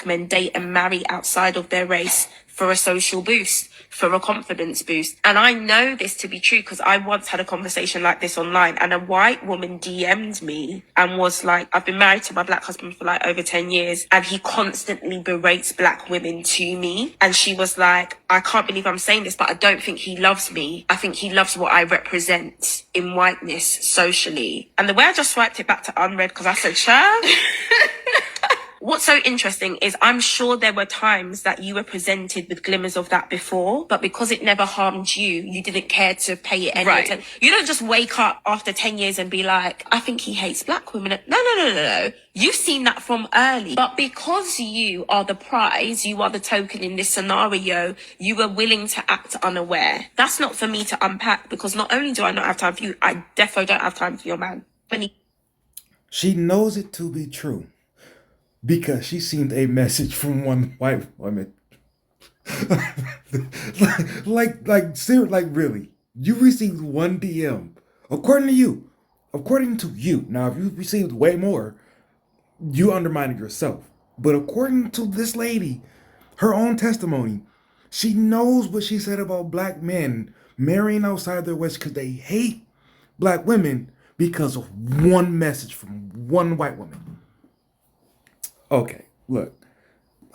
men date and marry outside of their race for a social boost, for a confidence boost. And I know this to be true because I once had a conversation like this online, and a white woman DM'd me and was like, I've been married to my black husband for like over 10 years and he constantly berates black women to me. And she was like, I can't believe I'm saying this, but I don't think he loves me. I think he loves what I represent in whiteness socially. And the way I just swiped it back to unread, because I said, child. What's so interesting is I'm sure there were times that you were presented with glimmers of that before, but because it never harmed you, you didn't care to pay it any attention. You don't just wake up after 10 years and be like, I think he hates black women. No. You've seen that from early. But because you are the prize, you are the token in this scenario, you were willing to act unaware. That's not for me to unpack, because not only do I not have time for you, I defo don't have time for your man. She knows it to be true. Because she seen a message from one white woman. like really. You received one DM. According to you. Now, if you received way more, you undermined yourself. But according to this lady, her own testimony, she knows what she said about black men marrying outside their race because they hate black women because of one message from one white woman. Okay, look,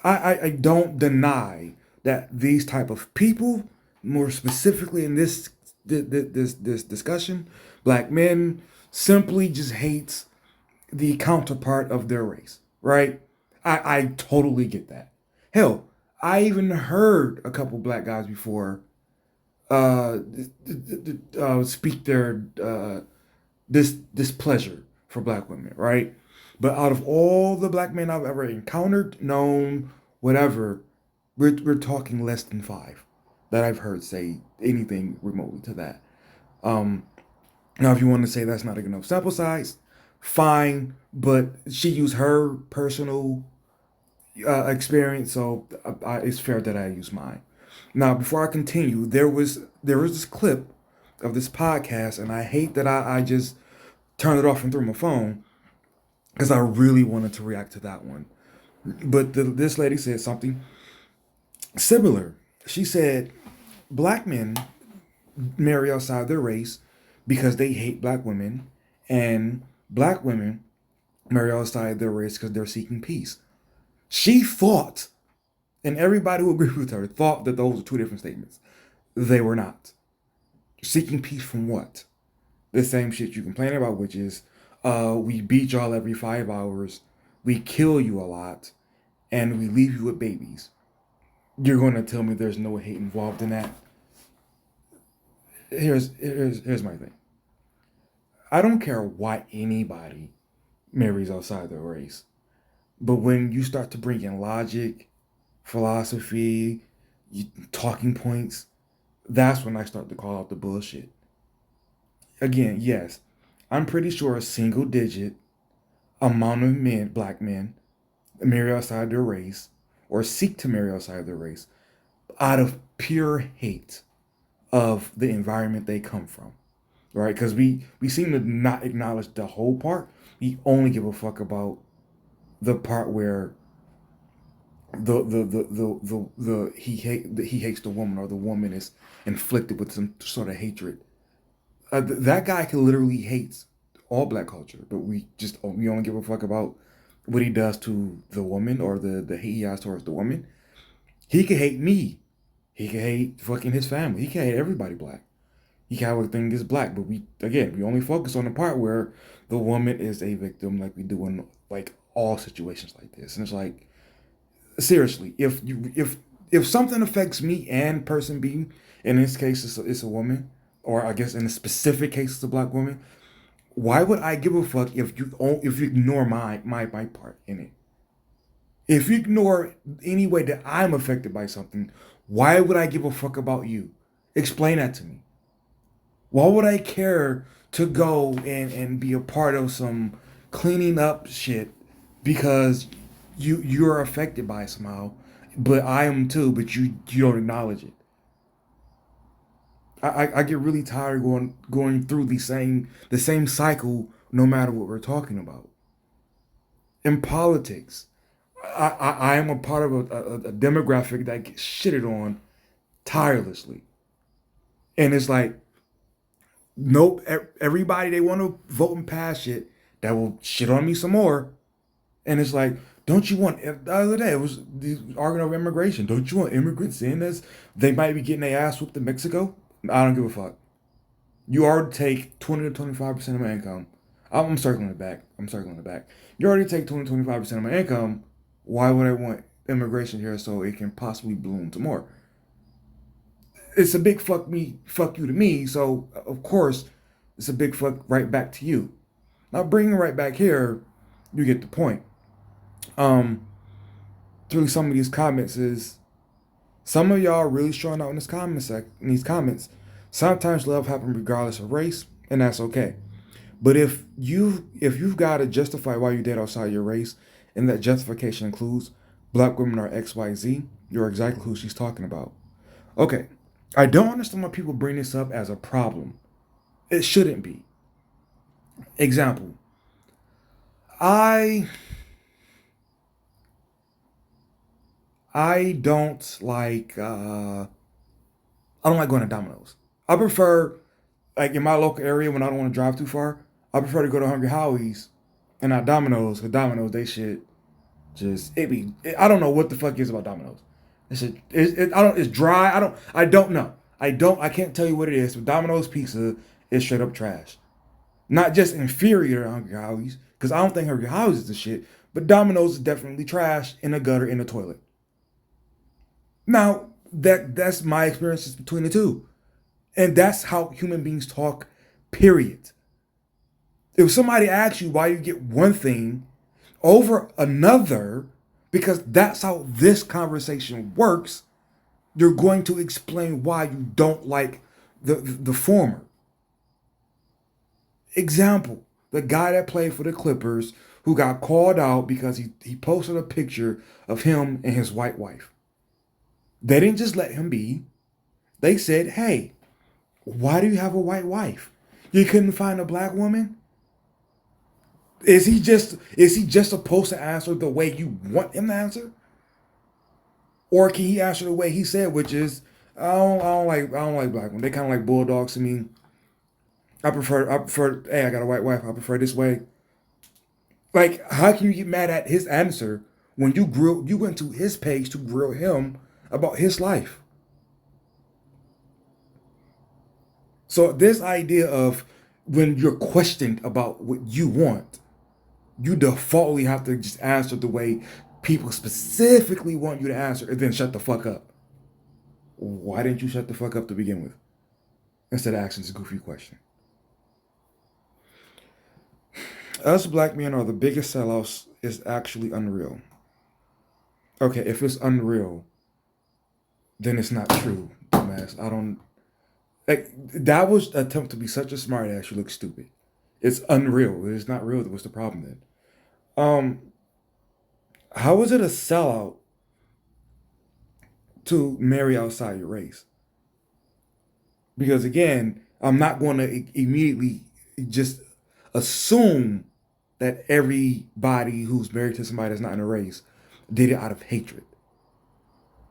I don't deny that these type of people, more specifically in this discussion, black men simply just hates the counterpart of their race, right? I totally get that. Hell, I even heard a couple black guys before speak their displeasure for black women, right? But out of all the black men I've ever encountered, known, whatever, we're talking less than 5 that I've heard say anything remotely to that. Now, if you want to say that's not a good enough sample size, fine. But she used her personal experience, so it's fair that I use mine. Now, before I continue, there was this clip of this podcast, and I hate that I just turned it off and threw my phone, because I really wanted to react to that one. But this lady said something similar. She said, black men marry outside their race because they hate black women, and black women marry outside their race because they're seeking peace. She thought, and everybody who agreed with her thought, that those were 2 different statements. They were not. Seeking peace from what? The same shit you complain about, which is, we beat y'all every 5 hours, we kill you a lot, and we leave you with babies. You're going to tell me there's no hate involved in that? Here's my thing. I don't care why anybody marries outside their race. But when you start to bring in logic, philosophy, talking points, that's when I start to call out the bullshit. Again, yes, I'm pretty sure a single digit amount of men, black men, marry outside their race or seek to marry outside their race out of pure hate of the environment they come from, right? Because we seem to not acknowledge the whole part. We only give a fuck about the part where he hates the woman, or the woman is inflicted with some sort of hatred. That guy can literally hate all black culture, but we only give a fuck about what he does to the woman, or the hate he has towards the woman. He could hate me. He could hate fucking his family. He can hate everybody black. He can have everything is black, but we only focus on the part where the woman is a victim, like we do in like all situations like this. And it's like, seriously, if something affects me and person B, in this case it's a woman, or I guess in a specific case it's a black woman, why would I give a fuck if you ignore my part in it? If you ignore any way that I'm affected by something, why would I give a fuck about you? Explain that to me. Why would I care to go and be a part of some cleaning up shit because you're affected by it somehow, but I am too, but you don't acknowledge it? I get really tired going through the same cycle no matter what we're talking about. In politics, I am a part of a demographic that gets shitted on tirelessly, and it's like nope. Everybody they want to vote and pass shit that will shit on me some more, and it's like. Don't you want the other day it was the argument over immigration? Don't you want immigrants in this? They might be getting their ass whooped in Mexico. I don't give a fuck. You already take 20 to 25% of my income. I'm circling it back. I'm circling it back. You already take 20 to 25% of my income. Why would I want immigration here so it can possibly bloom to more? It's a big fuck you to me. So of course, it's a big fuck right back to you. Now bringing it right back here, you get the point. Um, Through some of these comments is some of y'all are really showing out in this in these comments. Sometimes love happens regardless of race, and that's okay. But if you've got to justify why you date outside your race, and that justification includes black women are XYZ, you're exactly who she's talking about. Okay. I don't understand why people bring this up as a problem. It shouldn't be. Example. I I don't like I don't like going to Domino's. I prefer like in my local area when I don't want to drive too far, I prefer to go to Hungry Howie's and not Domino's, because Domino's they shit just I don't know what the fuck is about Domino's. I don't it's dry. I don't know. I can't tell you what it is, but Domino's pizza is straight up trash. Not just inferior to Hungry Howie's, because I don't think Hungry Howie's is the shit, but Domino's is definitely trash in the gutter in the toilet. Now that's my experiences between the two. And that's how human beings talk, period. If somebody asks you why you get one thing over another, because that's how this conversation works, you're going to explain why you don't like the former. Example, the guy that played for the Clippers who got called out because he posted a picture of him and his white wife. They didn't just let him be. They said, hey, why do you have a white wife? You couldn't find a black woman? Is he just supposed to answer the way you want him to answer? Or can he answer the way he said, which is, I don't like black women. They kind of like bulldogs to me. I prefer, hey, I got a white wife. I prefer this way. Like, how can you get mad at his answer when you went to his page to grill him about his life? So this idea of when you're questioned about what you want, you defaultly have to just answer the way people specifically want you to answer and then shut the fuck up. Why didn't you shut the fuck up to begin with? Instead of asking this goofy question. Us black men are the biggest sellouts is actually unreal. Okay, if it's unreal, then it's not true, dumbass. I don't like that was an attempt to be such a smart ass. You look stupid. It's unreal. It's not real. What's the problem then? Um, how is it a sellout to marry outside your race? Because again, I'm not going to immediately just assume that everybody who's married to somebody that's not in a race did it out of hatred.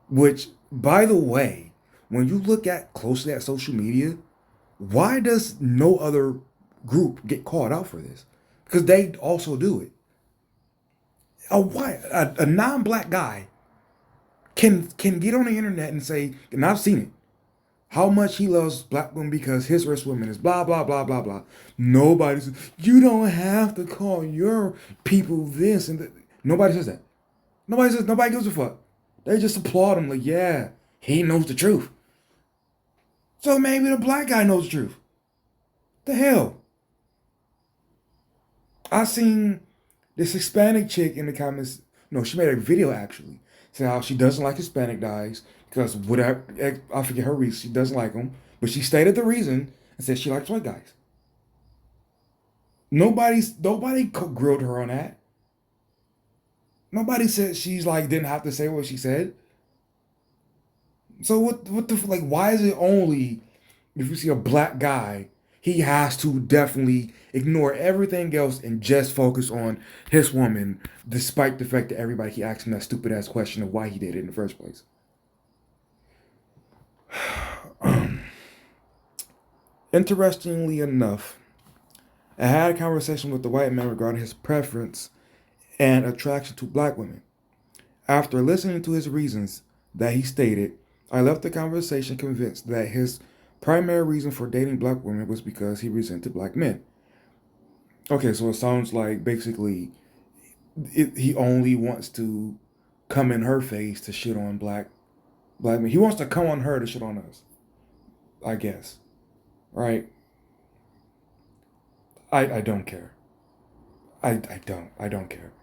Which, by the way, when you look at closely at social media, why does no other group get called out for this? Because they also do it. A non-black guy can get on the internet and say, and I've seen it, how much he loves black women because his race women is blah blah blah blah blah. Nobody says you don't have to call your people this and that. Nobody says that. Nobody gives a fuck. They just applaud him like, yeah, he knows the truth. So maybe the black guy knows the truth. The hell? I seen this Hispanic chick in the comments. No, she made a video actually. Saying how she doesn't like Hispanic guys because whatever, I forget her reason. She doesn't like them. But she stated the reason and said she likes white guys. Nobody grilled her on that. Nobody said she's like didn't have to say what she said. So what the like? Why is it only if you see a black guy he has to definitely ignore everything else and just focus on his woman, despite the fact that everybody he asked him that stupid ass question of why he did it in the first place. Interestingly enough, I had a conversation with the white man regarding his preference and attraction to black women. After listening to his reasons that he stated, I left the conversation convinced that his primary reason for dating black women was because he resented black men. Okay, so it sounds like basically he only wants to come in her face to shit on black men. He wants to come on her to shit on us, I guess. Right? I don't care. I don't care.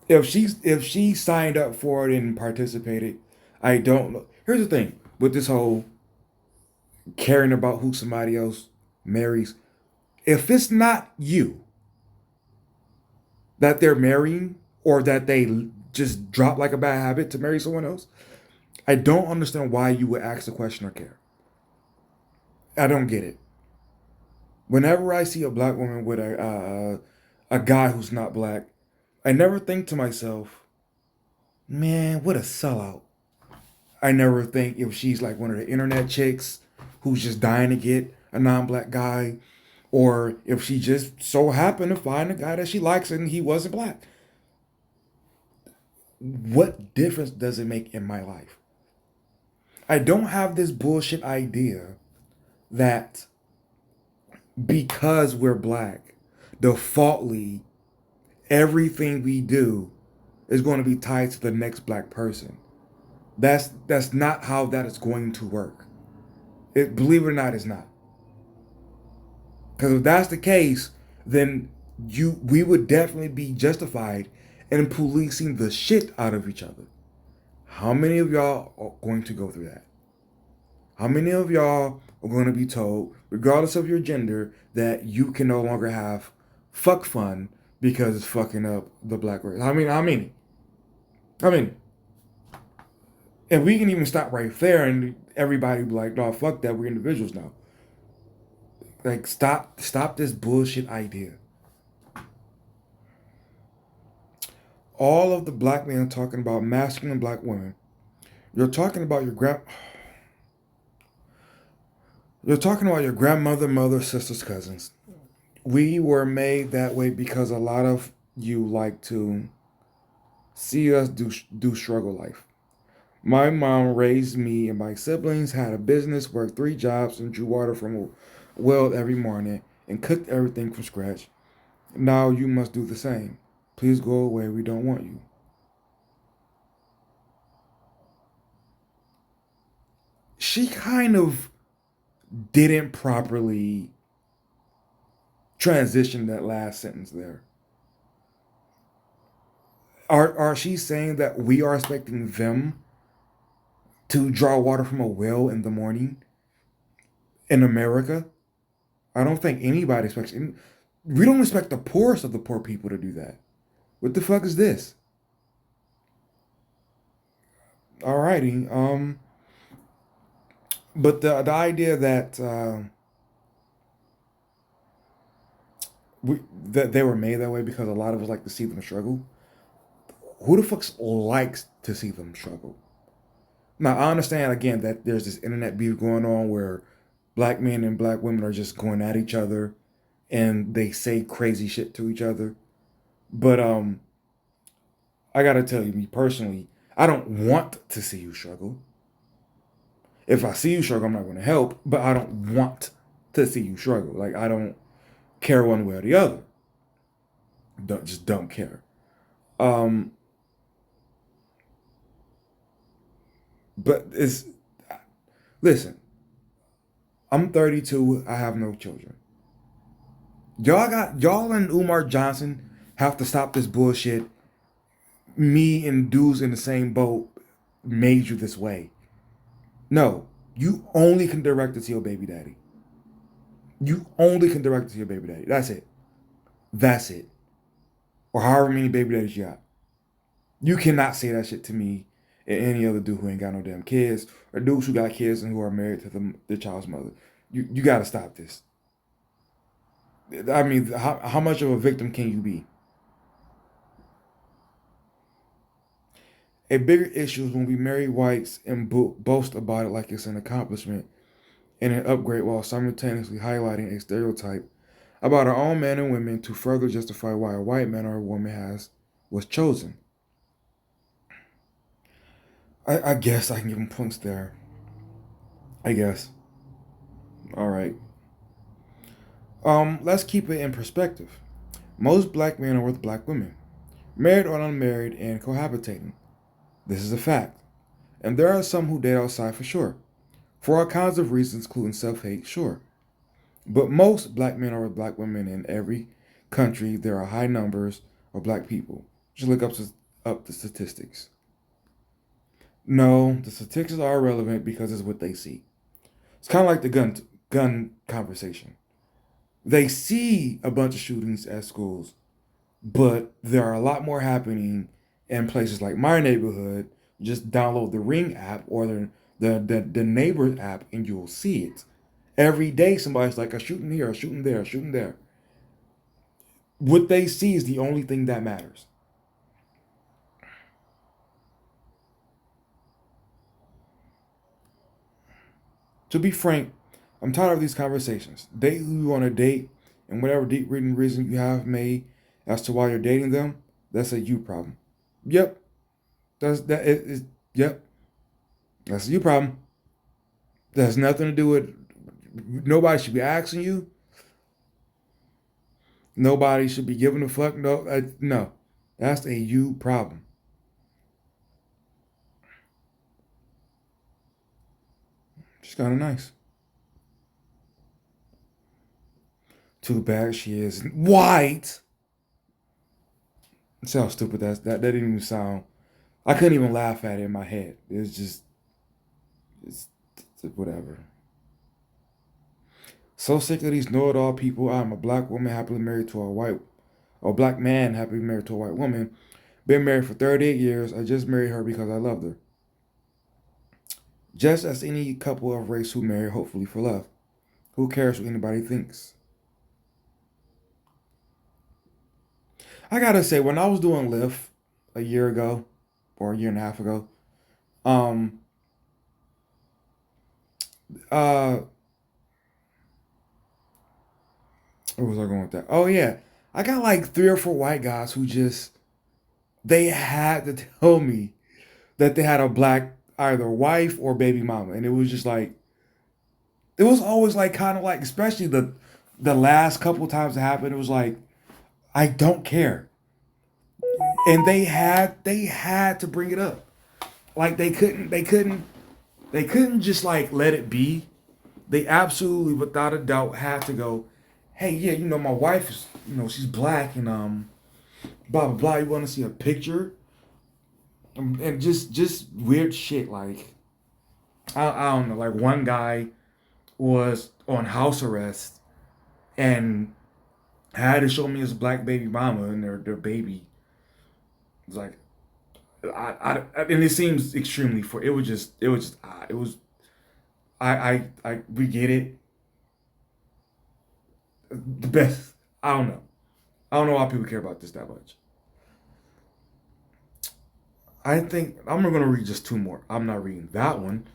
If she signed up for it and participated, I don't know. Here's the thing with this whole caring about who somebody else marries. If it's not you that they're marrying or that they just drop like a bad habit to marry someone else, I don't understand why you would ask the question or care. I don't get it. Whenever I see a black woman with a guy who's not black, I never think to myself, man, what a sellout. I never think if she's like one of the internet chicks who's just dying to get a non-black guy, or if she just so happened to find a guy that she likes and he wasn't black. What difference does it make in my life? I don't have this bullshit idea that because we're black, defaultly, everything we do is going to be tied to the next black person. That's not how that is going to work. Believe it or not, it's not. Because if that's the case, then we would definitely be justified in policing the shit out of each other. How many of y'all are going to go through that? How many of y'all are going to be told, regardless of your gender, that you can no longer have fuck fun because it's fucking up the black race? I mean, and we can even stop right there and everybody be like, no, fuck that, we're individuals now. Like, stop this bullshit idea. All of the black men talking about masculine black women. You're talking about You're talking about your grandmother, mother, sisters, cousins. We were made that way because a lot of you like to see us do struggle life. My mom raised me and my siblings, had a business, worked 3 jobs, and drew water from a well every morning, and cooked everything from scratch. Now you must do the same. Please go away. We don't want you. She kind of didn't properly transition that last sentence there. Are she saying that we are expecting them to draw water from a well in the morning in America? I don't think anybody expects. We don't expect the poorest of the poor people to do that. What the fuck is this? Alrighty. But the idea that that they were made that way because a lot of us like to see them struggle. Who the fuck likes to see them struggle? Now I understand again that there's this internet beef going on where black men and black women are just going at each other and they say crazy shit to each other. But I gotta tell you, me personally, I don't want to see you struggle. If I see you struggle, I'm not going to help, but I don't want to see you struggle. Like, I don't care one way or the other. Just don't care. But listen, I'm 32. I have no children. Y'all and Umar Johnson have to stop this bullshit. Me and dudes in the same boat made you this way. No, you only can direct it to your baby daddy. You only can direct it to your baby daddy. That's it. That's it. Or however many baby daddies you got. You cannot say that shit to me and any other dude who ain't got no damn kids, or dudes who got kids and who are married to the child's mother. You got to stop this. I mean, how much of a victim can you be? A bigger issue is when we marry whites and boast about it like it's an accomplishment and an upgrade while simultaneously highlighting a stereotype about our own men and women to further justify why a white man or a woman was chosen. I guess I can give him points there. I guess. All right. Let's keep it in perspective. Most black men are with black women, married or unmarried, and cohabitating. This is a fact. And there are some who date outside for sure. For all kinds of reasons, including self-hate, sure. But most black men are with black women in every country. There are high numbers of black people. Just look up the statistics. No, the statistics are irrelevant because it's what they see. It's kind of like the gun conversation. They see a bunch of shootings at schools, but there are a lot more happening in places like my neighborhood. Just download the Ring app or the Neighbor app, and you'll see it. Every day, somebody's like a shooting here, a shooting there, a shooting there. What they see is the only thing that matters. To be frank, I'm tired of these conversations. Date who you want to date, and whatever deep reading reason you have made as to why you're dating them, that's a you problem. Yep, yep, that's a you problem. That has nothing to do with. Nobody should be asking you. Nobody should be giving a fuck. No, that's a you problem. She's kind of nice. Too bad she is white. See how stupid that didn't even sound. I couldn't even laugh at it in my head. It's just it's, it's whatever. So sick of these know-it-all people. I'm a black woman happily married to a white, or black man happily married to a white woman. Been married for 38 years. I just married her because I loved her. Just as any couple of race who marry, hopefully for love. Who cares what anybody thinks? I gotta say, when I was doing Lyft a year ago, or a year and a half ago, um, uh, where was I going with that? Oh yeah, I got like 3 or 4 white guys who just they had to tell me that they had a black either wife or baby mama, and it was just like it was always like kind of like, especially the last couple times it happened, it was like I don't care, and they had to bring it up. Like they couldn't just like let it be. They absolutely, without a doubt, had to go. Hey, yeah, my wife is, she's black, and blah blah blah. You want to see a picture? And just weird shit like I don't know. Like one guy was on house arrest and had to show me his black baby mama and their baby. It's like and it seems extremely for it was just odd. It was I we get it. The best. I don't know. I don't know why people care about this that much. I think I'm gonna read just 2 more. I'm not reading that one.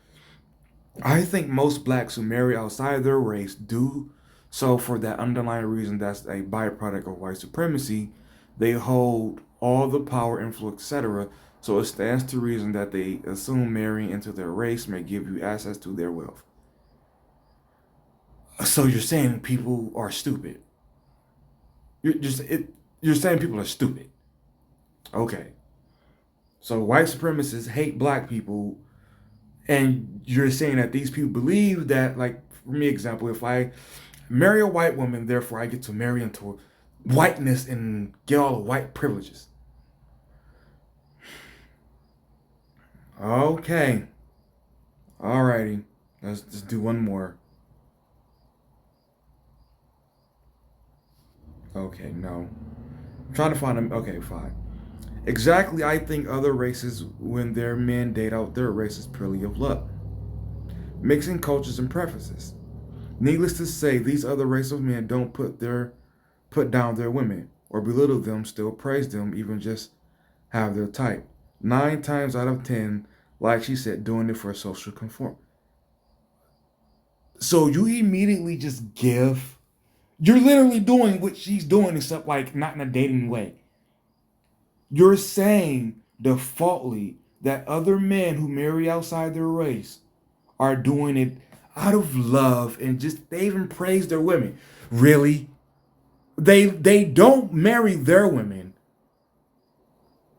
I think most blacks who marry outside their race do so for that underlying reason that's a byproduct of white supremacy. They hold all the power, influence, etc. So it stands to reason that they assume marrying into their race may give you access to their wealth. So you're saying people are stupid. You're saying people are stupid. Okay. So white supremacists hate black people, and you're saying that these people believe that, like, for me, example, if I marry a white woman, therefore I get to marry into whiteness and get all the white privileges. Okay. Alrighty. Let's just do one more. Okay, no. I'm trying to find them. Okay, fine. Exactly, I think other races, when their men date out their race, is purely of luck. Mixing cultures and preferences. Needless to say, these other races of men don't put their put down their women or belittle them, still praise them, even just have their type. 9 times out of 10, like she said, doing it for social conform. So you immediately just give. You're literally doing what she's doing, except like not in a dating way. You're saying defaultly that other men who marry outside their race are doing it out of love and just they even praise their women. Really? They don't marry their women,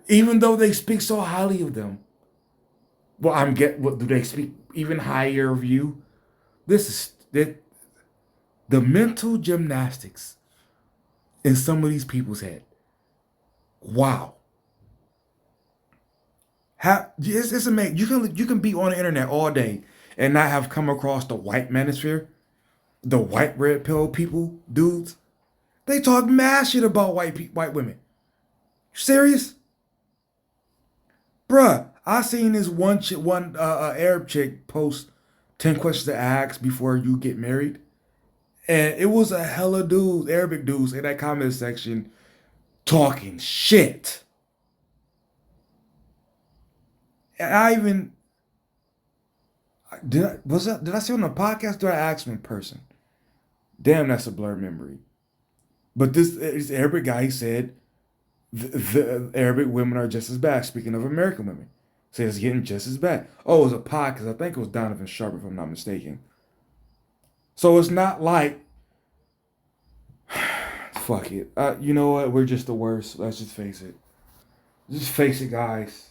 even though they speak so highly of them. Well, what do they speak even higher of you? This is the mental gymnastics in some of these people's head. Wow. It's amazing. You can be on the internet all day and not have come across the white manosphere, the white red pill people, dudes. They talk mad shit about white women. Serious, bruh? I seen this one Arab chick post 10 questions to ask before you get married, and it was a hella dudes, Arabic dudes, in that comment section talking shit. And I even did I see on the podcast? Did I ask him in person? Damn, that's a blurred memory. But this Arabic guy, he said the Arabic women are just as bad. Speaking of American women, said it's getting just as bad. Oh, it was a podcast. I think it was Donovan Sharp, if I'm not mistaken. So it's not like fuck it. You know what? We're just the worst. Let's just face it. Just face it, guys.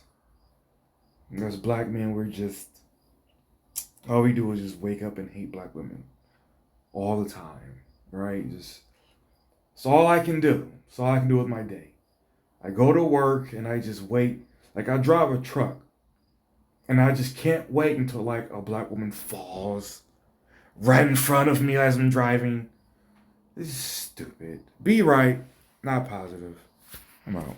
As black men, we're just all we do is just wake up and hate black women all the time, right? Just it's all I can do. It's all I can do with my day. I go to work and I just wait. Like I drive a truck, and I just can't wait until like a black woman falls right in front of me as I'm driving. This is stupid. Be right, not positive. I'm out.